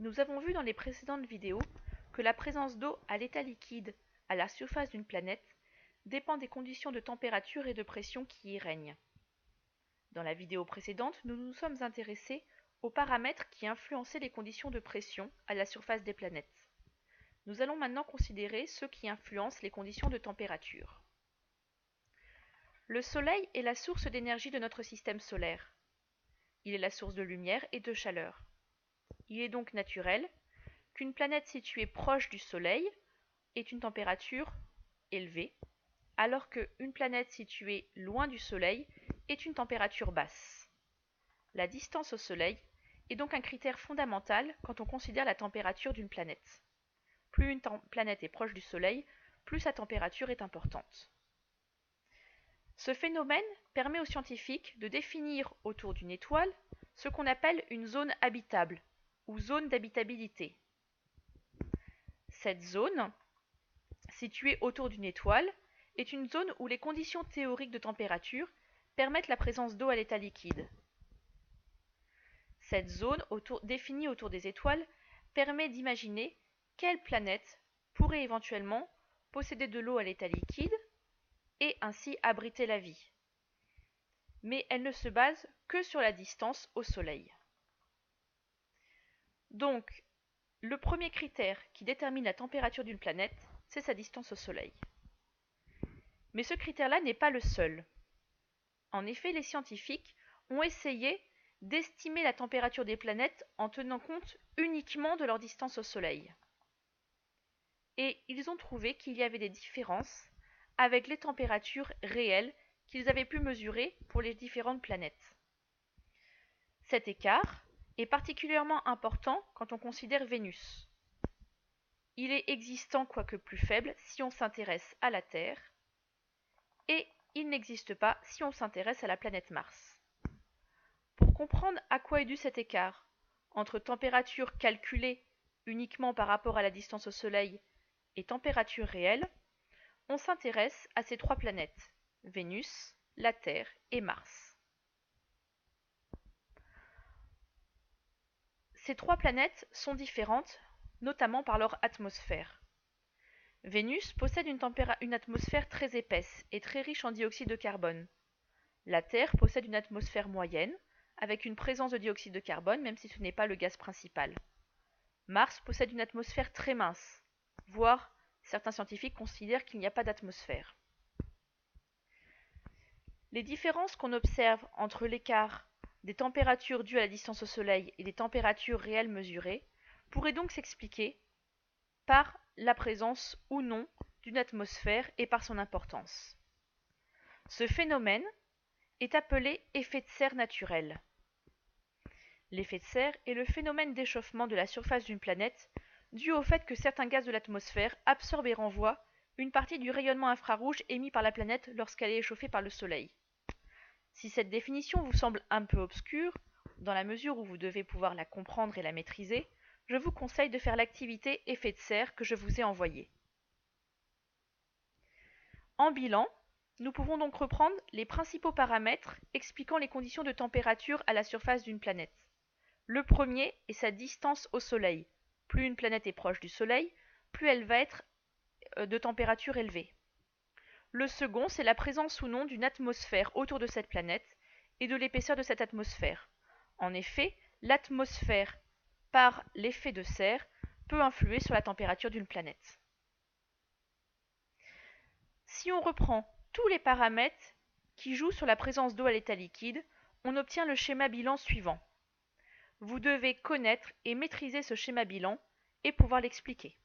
Nous avons vu dans les précédentes vidéos que la présence d'eau à l'état liquide à la surface d'une planète dépend des conditions de température et de pression qui y règnent. Dans la vidéo précédente, nous nous sommes intéressés aux paramètres qui influençaient les conditions de pression à la surface des planètes. Nous allons maintenant considérer ceux qui influencent les conditions de température. Le Soleil est la source d'énergie de notre système solaire. Il est la source de lumière et de chaleur. Il est donc naturel qu'une planète située proche du Soleil ait une température élevée, alors qu'une planète située loin du Soleil ait une température basse. La distance au Soleil est donc un critère fondamental quand on considère la température d'une planète. Plus une planète est proche du Soleil, plus sa température est importante. Ce phénomène permet aux scientifiques de définir autour d'une étoile ce qu'on appelle une zone habitable ou zone d'habitabilité. Cette zone, située autour d'une étoile, est une zone où les conditions théoriques de température permettent la présence d'eau à l'état liquide. Cette zone définie autour des étoiles permet d'imaginer quelle planète pourrait éventuellement posséder de l'eau à l'état liquide et ainsi abriter la vie. Mais elle ne se base que sur la distance au Soleil. Donc, le premier critère qui détermine la température d'une planète, c'est sa distance au Soleil. Mais ce critère-là n'est pas le seul. En effet, les scientifiques ont essayé d'estimer la température des planètes en tenant compte uniquement de leur distance au Soleil. Et ils ont trouvé qu'il y avait des différences avec les températures réelles qu'ils avaient pu mesurer pour les différentes planètes. Cet écart est particulièrement important quand on considère Vénus. Il est existant, quoique plus faible, si on s'intéresse à la Terre, et il n'existe pas si on s'intéresse à la planète Mars. Pour comprendre à quoi est dû cet écart entre température calculée uniquement par rapport à la distance au Soleil et température réelle, on s'intéresse à ces trois planètes, Vénus, la Terre et Mars. Ces trois planètes sont différentes, notamment par leur atmosphère. Vénus possède une atmosphère très épaisse et très riche en dioxyde de carbone. La Terre possède une atmosphère moyenne, avec une présence de dioxyde de carbone, même si ce n'est pas le gaz principal. Mars possède une atmosphère très mince, voire certains scientifiques considèrent qu'il n'y a pas d'atmosphère. Les différences qu'on observe entre l'écart des températures dues à la distance au Soleil et des températures réelles mesurées pourraient donc s'expliquer par la présence ou non d'une atmosphère et par son importance. Ce phénomène est appelé effet de serre naturel. L'effet de serre est le phénomène d'échauffement de la surface d'une planète dû au fait que certains gaz de l'atmosphère absorbent et renvoient une partie du rayonnement infrarouge émis par la planète lorsqu'elle est échauffée par le Soleil. Si cette définition vous semble un peu obscure, dans la mesure où vous devez pouvoir la comprendre et la maîtriser, je vous conseille de faire l'activité effet de serre que je vous ai envoyée. En bilan, nous pouvons donc reprendre les principaux paramètres expliquant les conditions de température à la surface d'une planète. Le premier est sa distance au Soleil. Plus une planète est proche du Soleil, plus elle va être de température élevée. Le second, c'est la présence ou non d'une atmosphère autour de cette planète et de l'épaisseur de cette atmosphère. En effet, l'atmosphère, par l'effet de serre, peut influer sur la température d'une planète. Si on reprend tous les paramètres qui jouent sur la présence d'eau à l'état liquide, on obtient le schéma bilan suivant. Vous devez connaître et maîtriser ce schéma bilan et pouvoir l'expliquer.